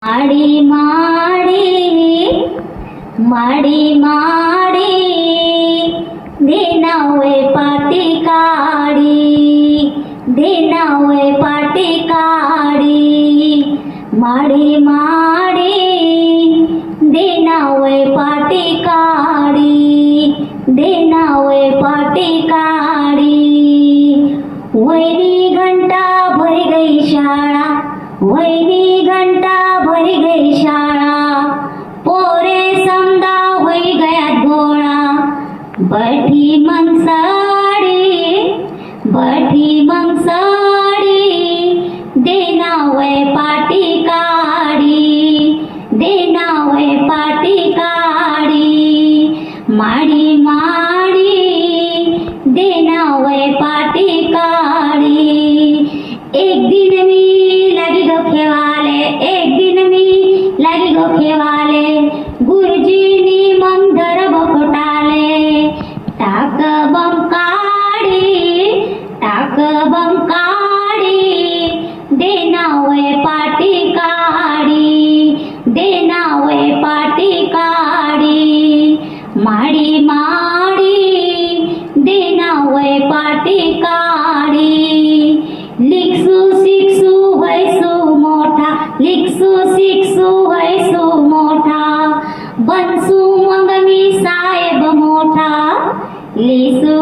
माडी माडी माडी माडी देनावे पाटी काढी देनावे पाटी काढी माडी माडी देनावे पाटी काढी देनावे पाटी काढी वैरी घंटा भरी गई शाळा वैरी घंटा भरी गई शाळा पोरे समदा होई गया गोळा बैठी मग साडी देनावे पाटी काढी देनावे पाटी काढी माडी माडी देनावे पाटी काढी एक दिन मी लगी गो खेवाले एक दिन मी लगी गो खेवाले गुरुजीनी मग धरब फुटाले टाक बम काढी देनावे पाटी काढी देनावे पाटी काढी माडी माडी देनावे पाटी काढी लिखसू शिक्षू वैसू मोठा लिखसू शिक्षू वैसू मोठा बनसू मग मी साहेब मोठा लिसू